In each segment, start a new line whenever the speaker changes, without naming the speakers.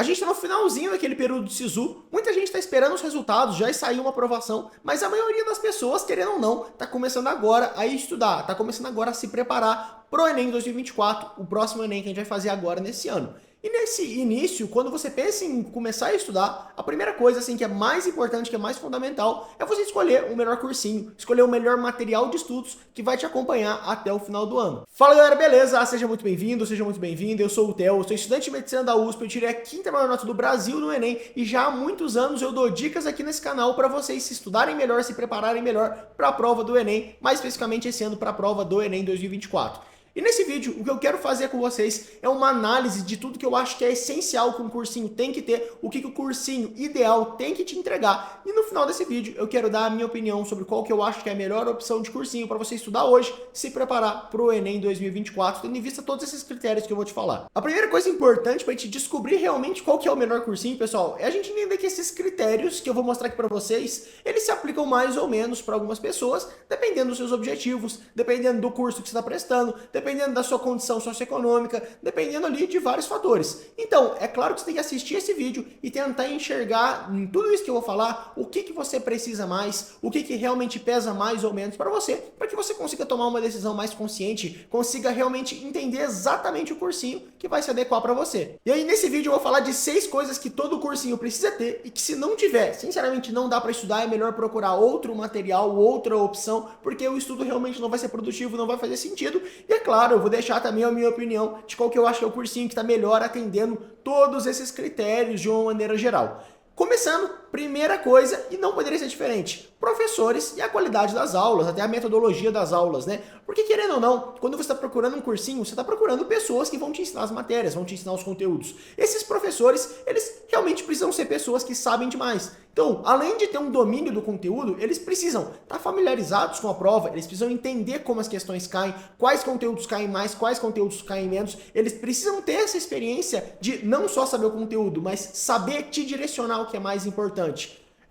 gente está no finalzinho daquele período de SISU, muita gente está esperando os resultados, já saiu uma aprovação, mas a maioria das pessoas, querendo ou não, está começando agora a estudar, está começando agora a se preparar para o Enem 2024, o próximo Enem que a gente vai fazer agora nesse ano. E nesse início, quando você pensa em começar a estudar, a primeira coisa assim, que é mais importante, que é mais fundamental, é você escolher o melhor cursinho, escolher o melhor material de estudos que vai te acompanhar até o final do ano. Fala galera, beleza? Seja muito bem-vindo, seja muito bem-vinda. Eu sou o Theo, sou estudante de medicina da USP, eu tirei a quinta maior nota do Brasil no Enem e já há muitos anos eu dou dicas aqui nesse canal para vocês se estudarem melhor, se prepararem melhor para a prova do Enem, mais especificamente esse ano para a prova do Enem 2024. E nesse vídeo, o que eu quero fazer com vocês é uma análise de tudo que eu acho que é essencial que um cursinho tem que ter, o que o cursinho ideal tem que te entregar. E no final desse vídeo, eu quero dar a minha opinião sobre qual que eu acho que é a melhor opção de cursinho para você estudar hoje, se preparar para o Enem 2024, tendo em vista todos esses critérios que eu vou te falar. A primeira coisa importante para a gente descobrir realmente qual que é o melhor cursinho, pessoal, é a gente entender que esses critérios que eu vou mostrar aqui para vocês, eles se aplicam mais ou menos para algumas pessoas, dependendo dos seus objetivos, dependendo do curso que você está prestando, dependendo da sua condição socioeconômica, dependendo ali de vários fatores. Então, é claro que você tem que assistir esse vídeo e tentar enxergar em tudo isso que eu vou falar, o que você precisa mais, o que realmente pesa mais ou menos para que você consiga tomar uma decisão mais consciente, consiga realmente entender exatamente o cursinho que vai se adequar para você. E aí, nesse vídeo eu vou falar de 6 coisas que todo cursinho precisa ter e que se não tiver, sinceramente não dá para estudar, é melhor procurar outro material, outra opção, porque o estudo realmente não vai ser produtivo, não vai fazer sentido. E é claro, eu vou deixar também a minha opinião de qual que eu acho que é o cursinho que está melhor atendendo todos esses critérios de uma maneira geral. Começando, primeira coisa, e não poderia ser diferente, professores e a qualidade das aulas, até a metodologia das aulas, né? Porque querendo ou não, quando você está procurando um cursinho, você está procurando pessoas que vão te ensinar as matérias, vão te ensinar os conteúdos. Esses professores, eles realmente precisam ser pessoas que sabem demais. Então, além de ter um domínio do conteúdo, eles precisam estar familiarizados com a prova, eles precisam entender como as questões caem, quais conteúdos caem mais, quais conteúdos caem menos. Eles precisam ter essa experiência de não só saber o conteúdo, mas saber te direcionar o que é mais importante.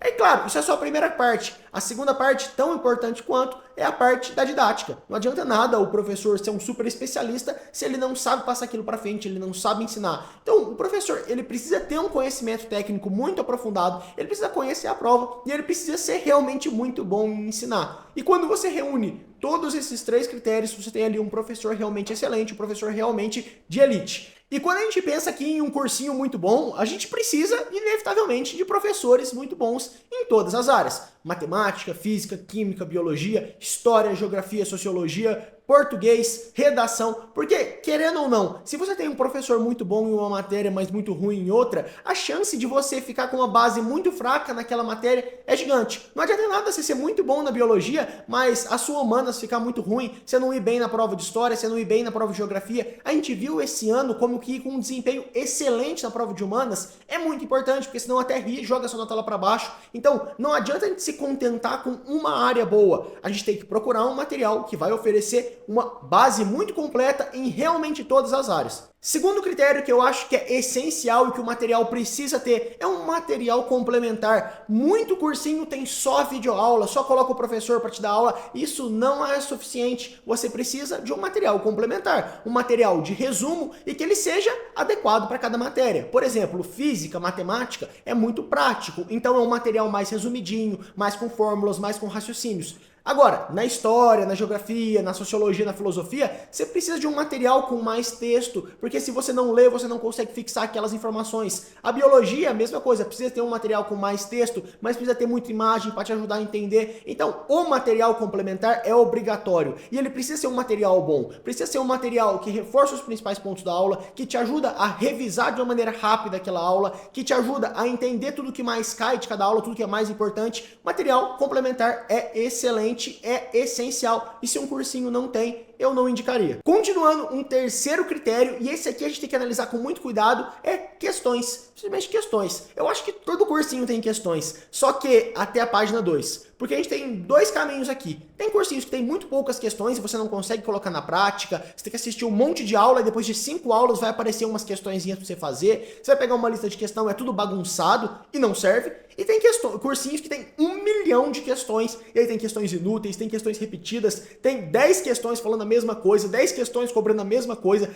É claro, isso é só a primeira parte. A segunda parte, tão importante quanto, é a parte da didática. Não adianta nada o professor ser um super especialista se ele não sabe passar aquilo para frente, ele não sabe ensinar. Então, o professor, ele precisa ter um conhecimento técnico muito aprofundado, ele precisa conhecer a prova e ele precisa ser realmente muito bom em ensinar. E quando você reúne todos esses 3 critérios, você tem ali um professor realmente excelente, um professor realmente de elite. E quando a gente pensa aqui em um cursinho muito bom, a gente precisa, inevitavelmente, de professores muito bons em todas as áreas. Matemática, física, química, biologia, história, geografia, sociologia, português, redação, porque, querendo ou não, se você tem um professor muito bom em uma matéria, mas muito ruim em outra, a chance de você ficar com uma base muito fraca naquela matéria é gigante. Não adianta nada você ser muito bom na biologia, mas a sua humanas ficar muito ruim, você não ir bem na prova de história, você não ir bem na prova de geografia. A gente viu esse ano como que com um desempenho excelente na prova de humanas é muito importante, porque senão até ri, joga sua nota lá para baixo. Então, não adianta a gente se contentar com uma área boa. A gente tem que procurar um material que vai oferecer uma base muito completa em realmente todas as áreas. Segundo critério que eu acho que é essencial e que o material precisa ter é um material complementar. Muito cursinho tem só videoaula, só coloca o professor para te dar aula. Isso não é suficiente. Você precisa de um material complementar, um material de resumo e que ele seja adequado para cada matéria. Por exemplo, física, matemática é muito prático, então é um material mais resumidinho, mais com fórmulas, mais com raciocínios. Agora, na história, na geografia, na sociologia, na filosofia, você precisa de um material com mais texto, porque se você não lê, você não consegue fixar aquelas informações. A biologia, a mesma coisa, precisa ter um material com mais texto, mas precisa ter muita imagem para te ajudar a entender. Então, o material complementar é obrigatório, e ele precisa ser um material bom, precisa ser um material que reforça os principais pontos da aula, que te ajuda a revisar de uma maneira rápida aquela aula, que te ajuda a entender tudo que mais cai de cada aula, tudo que é mais importante. Material complementar é excelente, é essencial, e se um cursinho não tem, eu não indicaria. Continuando, um terceiro critério, e esse aqui a gente tem que analisar com muito cuidado, é questões, simplesmente questões. Eu acho que todo cursinho tem questões, só que até a página 2. Porque a gente tem 2 caminhos aqui. Tem cursinhos que tem muito poucas questões e você não consegue colocar na prática. Você tem que assistir um monte de aula e depois de 5 aulas vai aparecer umas questõezinhas para você fazer. Você vai pegar uma lista de questão, é tudo bagunçado e não serve. E tem cursinhos que tem 1 milhão de questões, e aí tem questões inúteis, tem questões repetidas, tem 10 questões falando a mesma coisa, 10 questões cobrando a mesma coisa,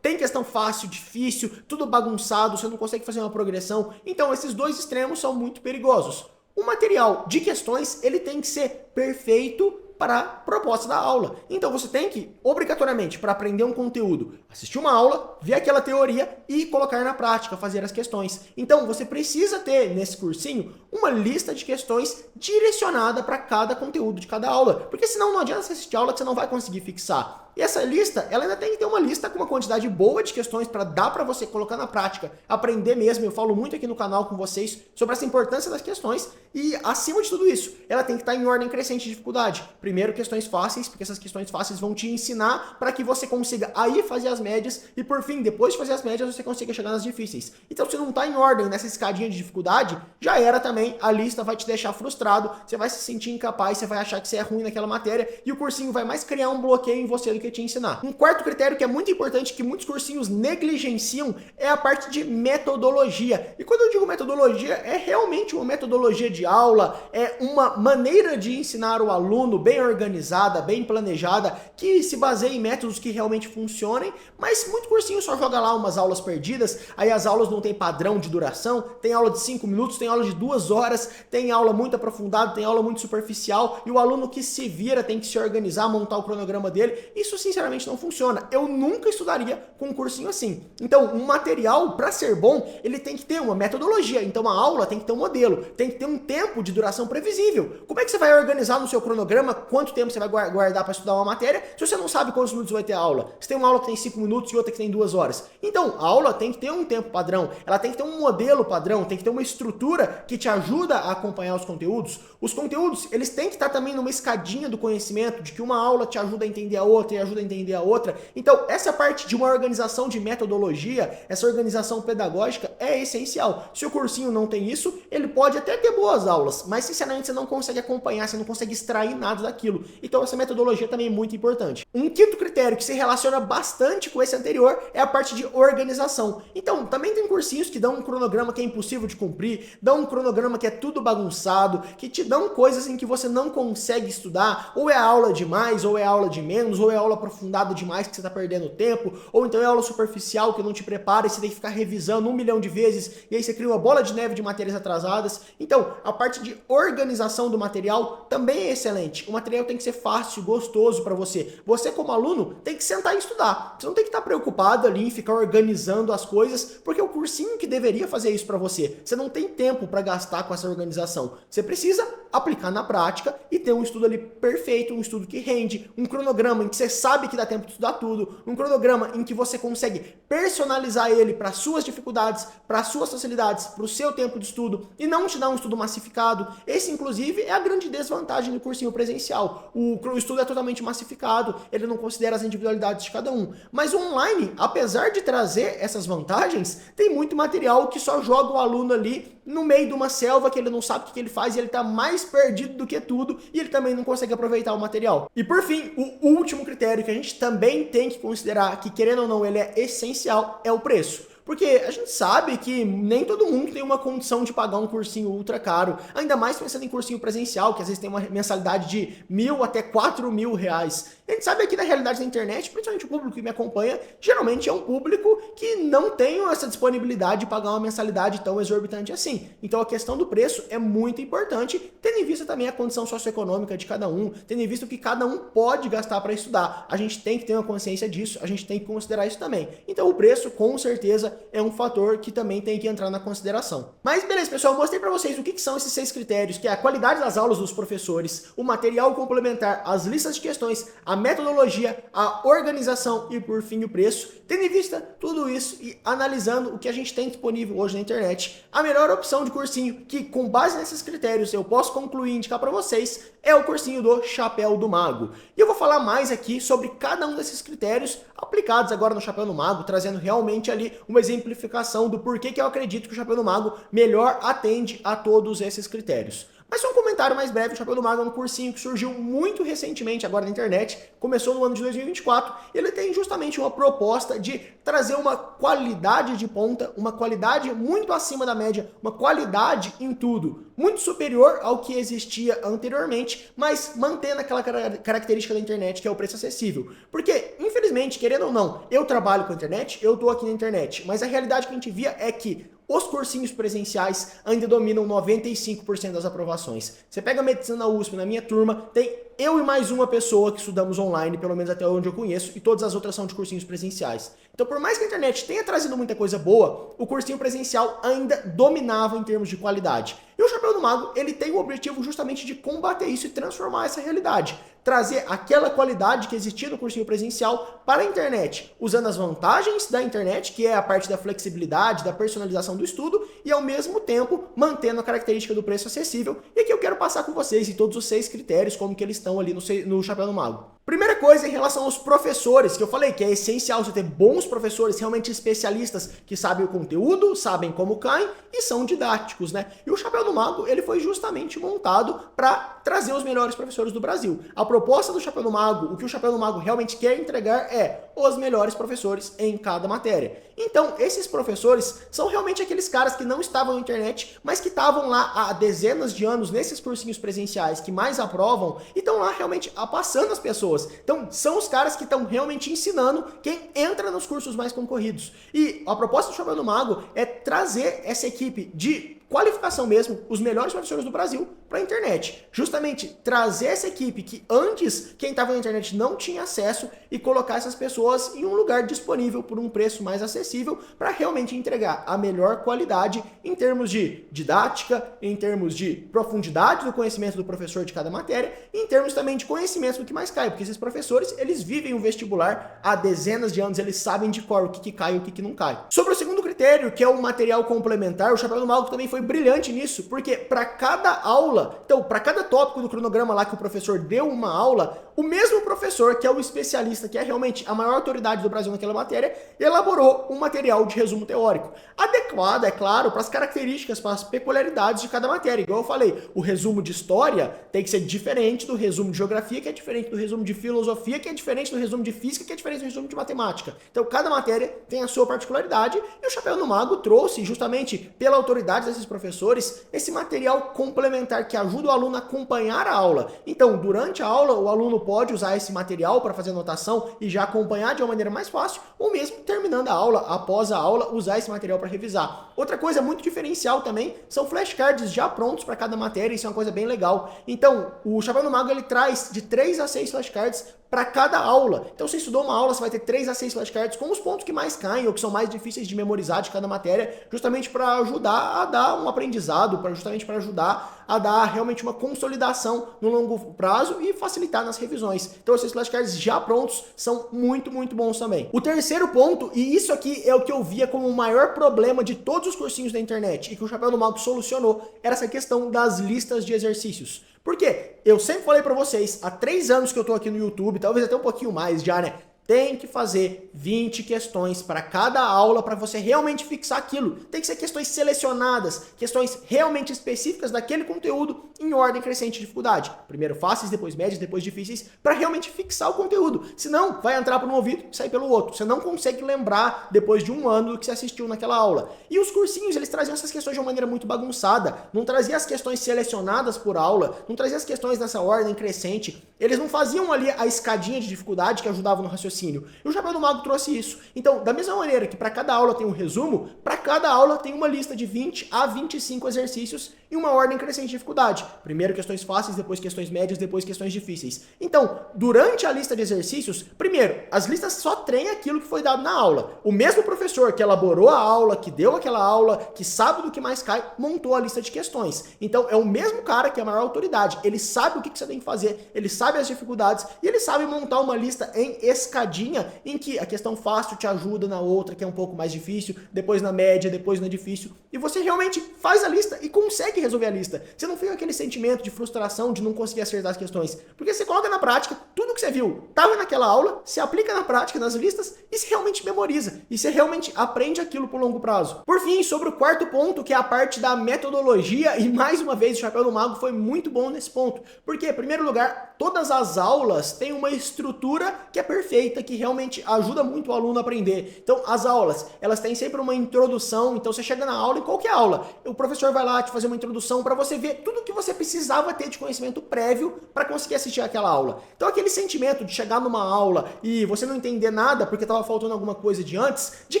tem questão fácil, difícil, tudo bagunçado, você não consegue fazer uma progressão, então esses dois extremos são muito perigosos. O material de questões, ele tem que ser perfeito para a proposta da aula. Então você tem que, obrigatoriamente, para aprender um conteúdo, assistir uma aula, ver aquela teoria e colocar na prática, fazer as questões. Então você precisa ter, nesse cursinho, uma lista de questões direcionada para cada conteúdo de cada aula. Porque senão não adianta você assistir aula que você não vai conseguir fixar. E essa lista, ela ainda tem que ter uma lista com uma quantidade boa de questões para dar para você colocar na prática, aprender mesmo. Eu falo muito aqui no canal com vocês sobre essa importância das questões e, acima de tudo isso, ela tem que estar em ordem crescente de dificuldade. Primeiro, questões fáceis, porque essas questões fáceis vão te ensinar para que você consiga aí fazer as médias e, por fim, depois de fazer as médias, você consiga chegar nas difíceis. Então, se não está em ordem nessa escadinha de dificuldade, já era também, a lista vai te deixar frustrado, você vai se sentir incapaz, você vai achar que você é ruim naquela matéria e o cursinho vai mais criar um bloqueio em você do que te ensinar. Um quarto critério que é muito importante, que muitos cursinhos negligenciam, é a parte de metodologia. E quando eu digo metodologia, é realmente uma metodologia de aula, é uma maneira de ensinar o aluno bem organizada, bem planejada, que se baseia em métodos que realmente funcionem, mas muito cursinho só joga lá umas aulas perdidas, aí as aulas não tem padrão de duração, tem aula de 5 minutos, tem aula de 2 horas, tem aula muito aprofundada, tem aula muito superficial, e o aluno que se vira tem que se organizar, montar o cronograma dele. Isso, sinceramente, não funciona. Eu nunca estudaria com um cursinho assim. Então, um material, para ser bom, ele tem que ter uma metodologia. Então, a aula tem que ter um modelo, tem que ter um tempo de duração previsível. Como é que você vai organizar no seu cronograma quanto tempo você vai guardar para estudar uma matéria se você não sabe quantos minutos vai ter a aula? Você tem uma aula que tem 5 minutos e outra que tem 2 horas. Então, a aula tem que ter um tempo padrão, ela tem que ter um modelo padrão, tem que ter uma estrutura que te ajuda a acompanhar os conteúdos. Os conteúdos, eles têm que estar também numa escadinha do conhecimento, de que uma aula te ajuda a entender a outra e ajuda a entender a outra. Então, essa parte de uma organização de metodologia, essa organização pedagógica é essencial. Se o cursinho não tem isso, ele pode até ter boas aulas, mas sinceramente você não consegue acompanhar, você não consegue extrair nada daquilo. Então, essa metodologia também é muito importante. Um quinto critério que se relaciona bastante com esse anterior é a parte de organização. Então, também tem cursinhos que dão um cronograma que é impossível de cumprir, dão um cronograma que é tudo bagunçado, que te dão coisas em que você não consegue estudar, ou é aula demais, ou é aula de menos, ou é aula aprofundada demais que você está perdendo tempo, ou então é aula superficial que não te prepara e você tem que ficar revisando 1 milhão de vezes, e aí você cria uma bola de neve de matérias atrasadas. Então, a parte de organização do material também é excelente. O material tem que ser fácil, gostoso para você. Você, como aluno, tem que sentar e estudar. Você não tem que estar preocupado ali em ficar organizando as coisas, porque é o cursinho que deveria fazer isso para você. Você não tem tempo para gastar com essa organização. Você precisa aplicar na prática e ter um estudo ali perfeito, um estudo que rende, um cronograma em que você sabe que dá tempo de estudar tudo, um cronograma em que você consegue personalizar ele para suas dificuldades, para suas facilidades, para o seu tempo de estudo e não te dar um estudo massificado. Esse, inclusive, é a grande desvantagem do cursinho presencial. O estudo é totalmente massificado, ele não considera as individualidades de cada um. Mas o online, apesar de trazer essas vantagens, tem muito material que só joga o aluno ali no meio de uma selva que ele não sabe o que ele faz e ele está mais perdido do que tudo e ele também não consegue aproveitar o material. E por fim, o último critério que a gente também tem que considerar, que querendo ou não ele é essencial, é o preço. Porque a gente sabe que nem todo mundo tem uma condição de pagar um cursinho ultra caro, ainda mais pensando em cursinho presencial, que às vezes tem uma mensalidade de 1.000 até 4.000 reais. A gente sabe aqui da realidade da internet, principalmente o público que me acompanha, geralmente é um público que não tem essa disponibilidade de pagar uma mensalidade tão exorbitante assim. Então a questão do preço é muito importante, tendo em vista também a condição socioeconômica de cada um, tendo em vista o que cada um pode gastar para estudar. A gente tem que ter uma consciência disso, a gente tem que considerar isso também. Então o preço, com certeza, é um fator que também tem que entrar na consideração. Mas beleza, pessoal, eu mostrei para vocês o que são esses 6 critérios, que é a qualidade das aulas dos professores, o material complementar, as listas de questões, a metodologia, a organização e, por fim, o preço. Tendo em vista tudo isso e analisando o que a gente tem disponível hoje na internet, a melhor opção de cursinho que, com base nesses critérios, eu posso concluir e indicar para vocês é o cursinho do Chapéu do Mago. E eu vou falar mais aqui sobre cada um desses critérios aplicados agora no Chapéu do Mago, trazendo realmente ali uma exemplificação do porquê que eu acredito que o Chapéu do Mago melhor atende a todos esses critérios. Mas só um comentário mais breve, o Chapéu do Mago é um cursinho que surgiu muito recentemente agora na internet, começou no ano de 2024, e ele tem justamente uma proposta de trazer uma qualidade de ponta, uma qualidade muito acima da média, uma qualidade em tudo, muito superior ao que existia anteriormente, mas mantendo aquela característica da internet que é o preço acessível. Porque, infelizmente, querendo ou não, eu trabalho com a internet, eu tô aqui na internet, mas a realidade que a gente via é que os cursinhos presenciais ainda dominam 95% das aprovações. Você pega a medicina na USP, na minha turma, tem eu e mais uma pessoa que estudamos online, pelo menos até onde eu conheço, e todas as outras são de cursinhos presenciais. Então, por mais que a internet tenha trazido muita coisa boa, o cursinho presencial ainda dominava em termos de qualidade. E o Chapéu do Mago, ele tem o objetivo justamente de combater isso e transformar essa realidade. Trazer aquela qualidade que existia no cursinho presencial para a internet, usando as vantagens da internet, que é a parte da flexibilidade, da personalização do estudo, e ao mesmo tempo mantendo a característica do preço acessível. E aqui eu quero passar com vocês em todos os 6 critérios, como que eles estão ali no Chapéu do Mago. Primeira coisa em relação aos professores, que eu falei que é essencial você ter bons professores realmente especialistas que sabem o conteúdo, sabem como caem e são didáticos, né? E o Chapéu do Mago, ele foi justamente montado para trazer os melhores professores do Brasil. A proposta do Chapéu do Mago, o que o Chapéu do Mago realmente quer entregar é os melhores professores em cada matéria. Então, esses professores são realmente aqueles caras que não estavam na internet, mas que estavam lá há dezenas de anos nesses cursinhos presenciais que mais aprovam e estão lá realmente passando as pessoas. Então, são os caras que estão realmente ensinando quem entra nos cursos mais concorridos. E a proposta do Chapéu do Mago é trazer essa equipe de qualificação mesmo, os melhores professores do Brasil para a internet. Justamente trazer essa equipe que antes quem estava na internet não tinha acesso e colocar essas pessoas em um lugar disponível por um preço mais acessível para realmente entregar a melhor qualidade em termos de didática, em termos de profundidade do conhecimento do professor de cada matéria e em termos também de conhecimento do que mais cai, porque esses professores, eles vivem o vestibular há dezenas de anos, eles sabem de cor o que cai e o que não cai. Sobre o segundo critério, que é o material complementar, o Chapéu do Mago também foi brilhante nisso, porque para cada aula, então para cada tópico do cronograma lá que o professor deu uma aula, o mesmo professor, que é o especialista, que é realmente a maior autoridade do Brasil naquela matéria, elaborou um material de resumo teórico, adequado, é claro, para as características, para as peculiaridades de cada matéria. Igual eu falei, o resumo de história tem que ser diferente do resumo de geografia, que é diferente do resumo de filosofia, que é diferente do resumo de física, que é diferente do resumo de matemática. Então cada matéria tem a sua particularidade e o Chapéu do Mago trouxe, justamente pela autoridade desses professores, esse material complementar que ajuda o aluno a acompanhar a aula. Então, durante a aula, o aluno pode usar esse material para fazer anotação e já acompanhar de uma maneira mais fácil, ou mesmo terminando a aula, após a aula, usar esse material para revisar. Outra coisa muito diferencial também são flashcards já prontos para cada matéria, isso é uma coisa bem legal. Então, o Chapéu do Mago, ele traz de 3 a 6 flashcards para cada aula. Então, você estudou uma aula, você vai ter 3 a 6 flashcards com os pontos que mais caem ou que são mais difíceis de memorizar de cada matéria, justamente para ajudar a dar um aprendizado, justamente para ajudar a dar realmente uma consolidação no longo prazo e facilitar nas revisões. Então, esses flashcards já prontos são muito, muito bons também. O terceiro ponto, e isso aqui é o que eu via como o maior problema de todos os cursinhos da internet e que o Chapéu do Mago solucionou, era essa questão das listas de exercícios. Por quê? Eu sempre falei pra vocês, há 3 anos que eu tô aqui no YouTube, talvez até um pouquinho mais já, né? Tem que fazer 20 questões para cada aula para você realmente fixar aquilo. Tem que ser questões selecionadas, questões realmente específicas daquele conteúdo em ordem crescente de dificuldade. Primeiro fáceis, depois médios, depois difíceis, para realmente fixar o conteúdo. Senão, vai entrar por um ouvido e sair pelo outro. Você não consegue lembrar depois de um ano do que você assistiu naquela aula. E os cursinhos, eles traziam essas questões de uma maneira muito bagunçada. Não traziam as questões selecionadas por aula, não traziam as questões nessa ordem crescente. Eles não faziam ali a escadinha de dificuldade que ajudava no raciocínio. E o Chapéu do Mago trouxe isso. Então, da mesma maneira que para cada aula tem um resumo, para cada aula tem uma lista de 20 a 25 exercícios em uma ordem crescente de dificuldade. Primeiro questões fáceis, depois questões médias, depois questões difíceis. Então, durante a lista de exercícios, primeiro, as listas só treinem aquilo que foi dado na aula. O mesmo professor que elaborou a aula, que deu aquela aula, que sabe do que mais cai, montou a lista de questões. Então, é o mesmo cara que é a maior autoridade. Ele sabe o que você tem que fazer, ele sabe as dificuldades e ele sabe montar uma lista em escadinha em que a questão fácil te ajuda na outra, que é um pouco mais difícil, depois na média, depois na difícil. E você realmente faz a lista e consegue resolver a lista. Você não fica com aquele sentimento de frustração de não conseguir acertar as questões. Porque você coloca na prática tudo que você viu, estava naquela aula, se aplica na prática nas listas e se realmente memoriza. E você realmente aprende aquilo por longo prazo. Por fim, sobre o quarto ponto, que é a parte da metodologia, e mais uma vez o Chapéu do Mago foi muito bom nesse ponto. Porque, em primeiro lugar, todas as aulas têm uma estrutura que é perfeita, que realmente ajuda muito o aluno a aprender. Então, as aulas, elas têm sempre uma introdução, então você chega na aula, em qualquer aula, o professor vai lá te fazer uma introdução para você ver tudo que você precisava ter de conhecimento prévio para conseguir assistir aquela aula. Então, aquele sentimento de chegar numa aula e você não entender nada porque estava faltando alguma coisa de antes, de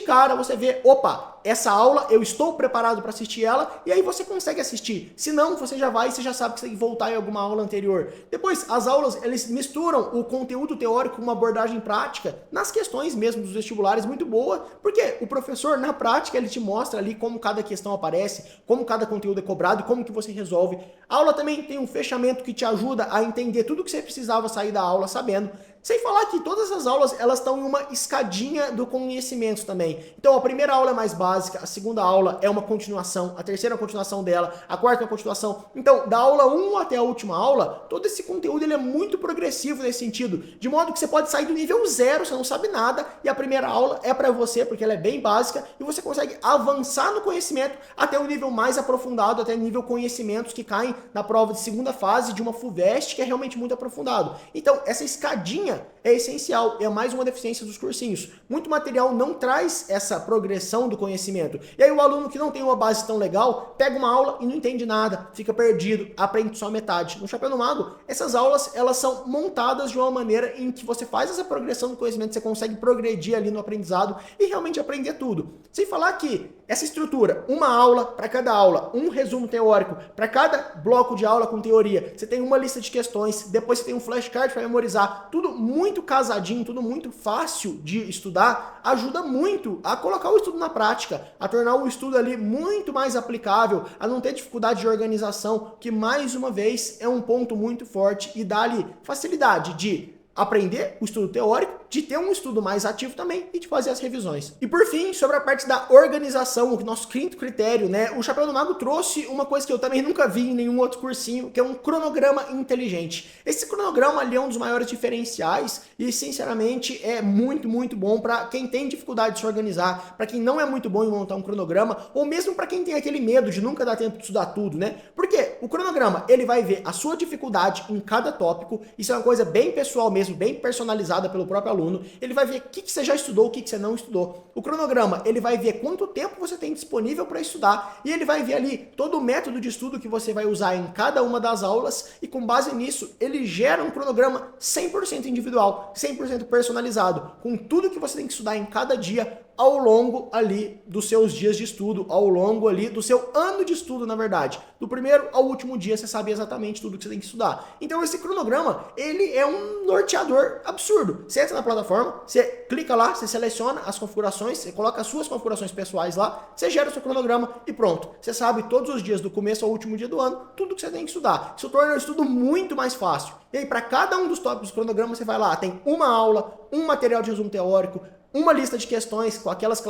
cara você vê, opa, essa aula eu estou preparado para assistir ela, e aí você consegue assistir. Se não, você já vai e você já sabe que você tem que voltar em alguma aula anterior. Depois, as aulas, eles misturam o conteúdo teórico com uma abordagem prática nas questões mesmo dos vestibulares, muito boa, porque o professor, na prática, ele te mostra ali como cada questão aparece, como cada conteúdo é cobrado e como que você resolve. A aula também tem um fechamento que te ajuda a entender tudo que você precisava sair da aula sabendo. Sem falar que todas as aulas, elas estão em uma escadinha do conhecimento também. Então, a primeira aula é mais básica, a segunda aula é uma continuação, a terceira é uma continuação dela, a quarta é uma continuação. Então, da aula 1 até a última aula, todo esse conteúdo ele é muito progressivo nesse sentido, de modo que você pode sair do nível 0, você não sabe nada, e a primeira aula é para você, porque ela é bem básica, e você consegue avançar no conhecimento até um nível mais aprofundado, até nível conhecimentos que caem na prova de segunda fase de uma FUVEST, que é realmente muito aprofundado. Então, essa escadinha é essencial, é mais uma deficiência dos cursinhos. Muito material não traz essa progressão do conhecimento. E aí o aluno que não tem uma base tão legal, pega uma aula e não entende nada, fica perdido, aprende só metade. No Chapéu do Mago, essas aulas, elas são montadas de uma maneira em que você faz essa progressão do conhecimento, você consegue progredir ali no aprendizado e realmente aprender tudo. Sem falar que essa estrutura, uma aula para cada aula, um resumo teórico, para cada bloco de aula com teoria, você tem uma lista de questões, depois você tem um flashcard para memorizar, tudo muito casadinho, tudo muito fácil de estudar, ajuda muito a colocar o estudo na prática, a tornar o estudo ali muito mais aplicável, a não ter dificuldade de organização, que mais uma vez é um ponto muito forte e dá ali facilidade de aprender o estudo teórico, de ter um estudo mais ativo também e de fazer as revisões. E por fim, sobre a parte da organização, o nosso quinto critério, né? O Chapéu do Mago trouxe uma coisa que eu também nunca vi em nenhum outro cursinho, que é um cronograma inteligente. Esse cronograma ali é um dos maiores diferenciais e, sinceramente, é muito, muito bom para quem tem dificuldade de se organizar, para quem não é muito bom em montar um cronograma, ou mesmo para quem tem aquele medo de nunca dar tempo de estudar tudo, né? Porque o cronograma, ele vai ver a sua dificuldade em cada tópico, isso é uma coisa bem pessoal mesmo, bem personalizada pelo próprio aluno. Ele vai ver o que você já estudou, o que você não estudou. O cronograma, ele vai ver quanto tempo você tem disponível para estudar e ele vai ver ali todo o método de estudo que você vai usar em cada uma das aulas e com base nisso, ele gera um cronograma 100% individual, 100% personalizado, com tudo que você tem que estudar em cada dia ao longo ali dos seus dias de estudo, ao longo ali do seu ano de estudo, na verdade. Do primeiro ao último dia, você sabe exatamente tudo que você tem que estudar. Então, esse cronograma, ele é um norteador absurdo. Você entra na plataforma, você clica lá, você seleciona as configurações, você coloca as suas configurações pessoais lá, você gera o seu cronograma e pronto. Você sabe todos os dias, do começo ao último dia do ano, tudo que você tem que estudar. Isso torna o estudo muito mais fácil. E aí, para cada um dos tópicos do cronograma, você vai lá, tem uma aula, um material de resumo teórico, uma lista de questões com aquelas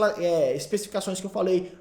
especificações que eu falei,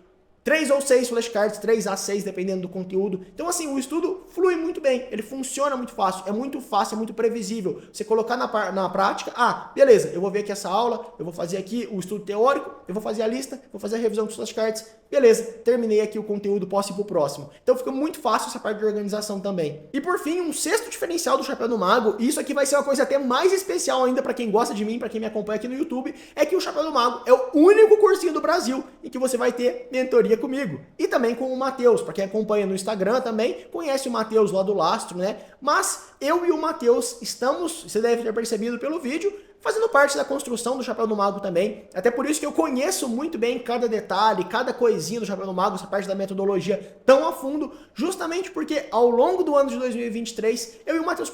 3 ou 6 flashcards, 3 a 6, dependendo do conteúdo. Então, assim, o estudo flui muito bem, ele funciona muito fácil, é muito previsível. Você colocar na prática, beleza, eu vou ver aqui essa aula, eu vou fazer aqui o estudo teórico, eu vou fazer a lista, vou fazer a revisão dos flashcards, beleza, terminei aqui o conteúdo, posso ir pro próximo. Então fica muito fácil essa parte de organização também. E por fim, um sexto diferencial do Chapéu do Mago, e isso aqui vai ser uma coisa até mais especial ainda para quem gosta de mim, para quem me acompanha aqui no YouTube, é que o Chapéu do Mago é o único cursinho do Brasil em que você vai ter mentoria comigo. E também com o Matheus, para quem acompanha no Instagram também, conhece o Matheus lá do Lastro, né? Mas eu e o Matheus estamos, você deve ter percebido pelo vídeo, fazendo parte da construção do Chapéu do Mago também. Até por isso que eu conheço muito bem cada detalhe, cada coisinha do Chapéu do Mago, essa parte da metodologia tão a fundo, justamente porque ao longo do ano de 2023, eu e o Matheus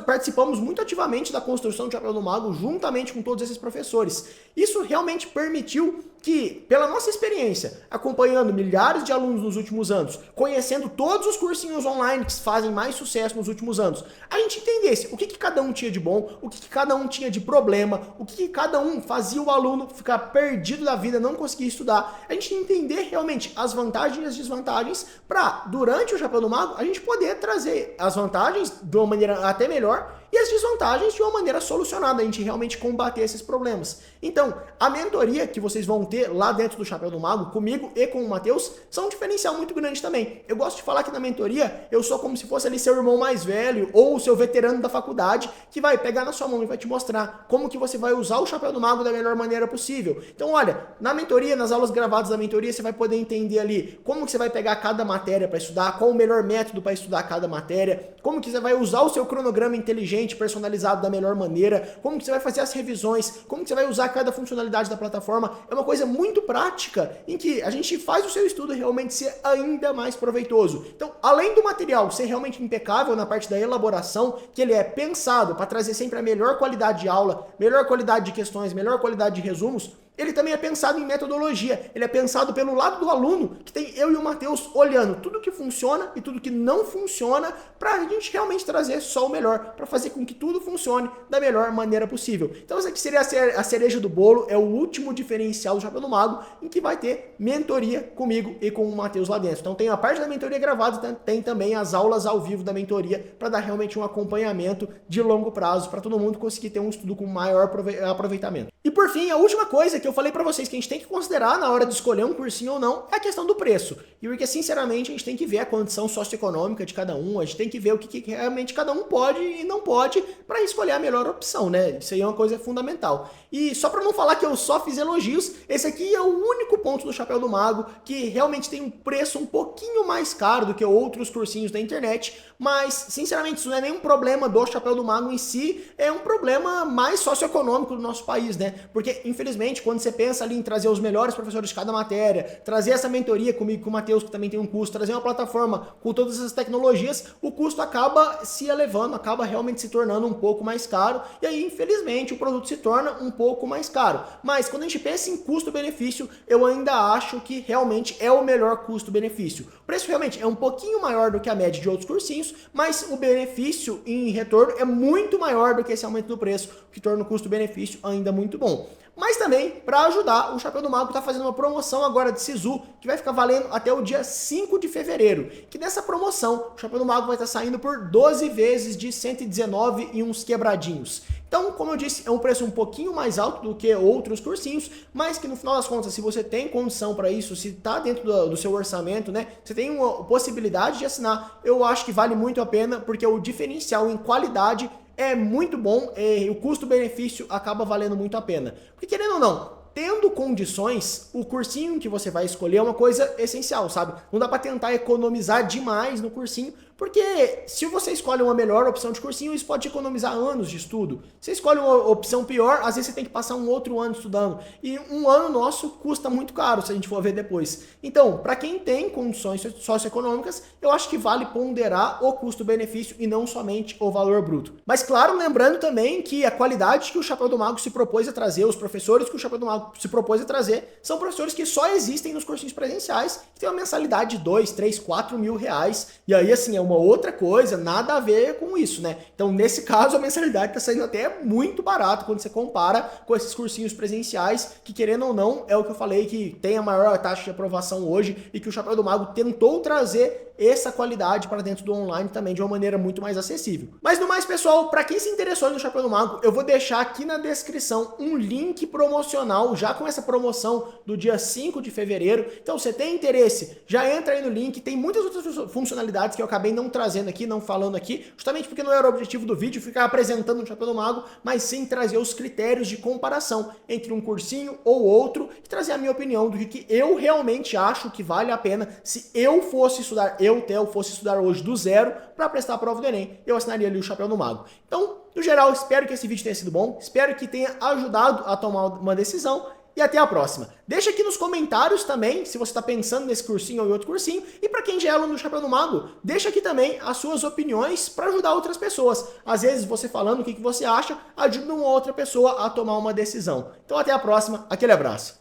participamos muito ativamente da construção do Chapéu do Mago, juntamente com todos esses professores. Isso realmente permitiu que, pela nossa experiência, acompanhando milhares de alunos nos últimos anos, conhecendo todos os cursinhos online que fazem mais sucesso nos últimos anos, a gente entendesse o que cada um tinha de bom, o que cada um tinha de problema, o que cada um fazia o aluno ficar perdido da vida, não conseguir estudar, a gente entender realmente as vantagens e as desvantagens para para, durante o Chapéu do Mago, a gente poder trazer as vantagens de uma maneira até melhor e as desvantagens de uma maneira solucionada, a gente realmente combater esses problemas. Então, a mentoria que vocês vão ter lá dentro do Chapéu do Mago, comigo e com o Matheus, são um diferencial muito grande também. Eu gosto de falar que na mentoria, eu sou como se fosse ali seu irmão mais velho ou o seu veterano da faculdade, que vai pegar na sua mão e vai te mostrar como que você vai usar o Chapéu do Mago da melhor maneira possível. Então, olha, na mentoria, nas aulas gravadas da mentoria, você vai poder entender ali como que você vai pegar cada matéria para estudar, qual o melhor método para estudar cada matéria, como que você vai usar o seu cronograma inteligente, personalizado da melhor maneira, como que você vai fazer as revisões, como que você vai usar cada funcionalidade da plataforma. É uma coisa muito prática em que a gente faz o seu estudo realmente ser ainda mais proveitoso. Então, além do material ser realmente impecável na parte da elaboração, que ele é pensado para trazer sempre a melhor qualidade de aula, melhor qualidade de questões, melhor qualidade de resumos, ele também é pensado em metodologia, ele é pensado pelo lado do aluno, que tem eu e o Matheus olhando tudo que funciona e tudo que não funciona, para a gente realmente trazer só o melhor, para fazer com que tudo funcione da melhor maneira possível. Então essa aqui seria a cereja do bolo, é o último diferencial do Chapéu do Mago, em que vai ter mentoria comigo e com o Matheus lá dentro. Então tem a parte da mentoria gravada, tem também as aulas ao vivo da mentoria, para dar realmente um acompanhamento de longo prazo, para todo mundo conseguir ter um estudo com maior aproveitamento. E por fim, a última coisa que eu falei para vocês que a gente tem que considerar na hora de escolher um cursinho ou não é a questão do preço. E porque, sinceramente, a gente tem que ver a condição socioeconômica de cada um, a gente tem que ver o que realmente cada um pode e não pode para escolher a melhor opção, né? Isso aí é uma coisa fundamental. E só para não falar que eu só fiz elogios, esse aqui é o único ponto do Chapéu do Mago que realmente tem um preço um pouquinho mais caro do que outros cursinhos da internet, mas, sinceramente, isso não é nenhum problema do Chapéu do Mago em si, é um problema mais socioeconômico do nosso país, né? Porque, infelizmente, quando você pensa ali em trazer os melhores professores de cada matéria, trazer essa mentoria comigo, com o Matheus, que também tem um custo, trazer uma plataforma com todas essas tecnologias, o custo acaba se elevando, acaba realmente se tornando um pouco mais caro, e aí, infelizmente, o produto se torna um pouco mais caro. Mas, quando a gente pensa em custo-benefício, eu ainda acho que realmente é o melhor custo-benefício. O preço realmente é um pouquinho maior do que a média de outros cursinhos, mas o benefício em retorno é muito maior do que esse aumento do preço, o que torna o custo-benefício ainda muito bom. Mas também, para ajudar, o Chapéu do Mago está fazendo uma promoção agora de Sisu, que vai ficar valendo até o dia 5 de fevereiro. Que nessa promoção, o Chapéu do Mago vai estar saindo por 12 vezes de 119 e uns quebradinhos. Então, como eu disse, é um preço um pouquinho mais alto do que outros cursinhos, mas que no final das contas, se você tem condição para isso, se está dentro do seu orçamento, né, você tem uma possibilidade de assinar, eu acho que vale muito a pena, porque o diferencial em qualidade é muito bom e o custo-benefício acaba valendo muito a pena. Porque querendo ou não, tendo condições, o cursinho que você vai escolher é uma coisa essencial, sabe? Não dá para tentar economizar demais no cursinho, porque se você escolhe uma melhor opção de cursinho, isso pode economizar anos de estudo. Se você escolhe uma opção pior, às vezes você tem que passar um outro ano estudando. E um ano nosso custa muito caro, se a gente for ver depois. Então, para quem tem condições socioeconômicas, eu acho que vale ponderar o custo-benefício e não somente o valor bruto. Mas claro, lembrando também que a qualidade que o Chapéu do Mago se propôs a trazer, os professores que o Chapéu do Mago se propôs a trazer, são professores que só existem nos cursinhos presenciais, que tem uma mensalidade de 2, 3, 4 mil reais. E aí, assim, é uma outra coisa, nada a ver com isso, né? Então, nesse caso, a mensalidade está saindo até muito barato quando você compara com esses cursinhos presenciais, que querendo ou não, é o que eu falei, que tem a maior taxa de aprovação hoje e que o Chapéu do Mago tentou trazer essa qualidade para dentro do online também de uma maneira muito mais acessível. Mas no mais, pessoal, para quem se interessou no Chapéu do Mago, eu vou deixar aqui na descrição um link promocional, já com essa promoção do dia 5 de fevereiro. Então, se você tem interesse, já entra aí no link, tem muitas outras funcionalidades que eu acabei não trazendo aqui, não falando aqui, justamente porque não era o objetivo do vídeo ficar apresentando o Chapéu do Mago, mas sim trazer os critérios de comparação entre um cursinho ou outro e trazer a minha opinião do que eu realmente acho que vale a pena. Se eu fosse estudar, eu, Theo, fosse estudar hoje do zero para prestar a prova do Enem, eu assinaria ali o Chapéu do Mago. Então, no geral, espero que esse vídeo tenha sido bom, espero que tenha ajudado a tomar uma decisão e até a próxima. Deixa aqui nos comentários também se você está pensando nesse cursinho ou em outro cursinho. E para quem já é aluno do Chapéu do Mago, deixa aqui também as suas opiniões para ajudar outras pessoas. Às vezes você falando o que você acha ajuda uma outra pessoa a tomar uma decisão. Então até a próxima, aquele abraço.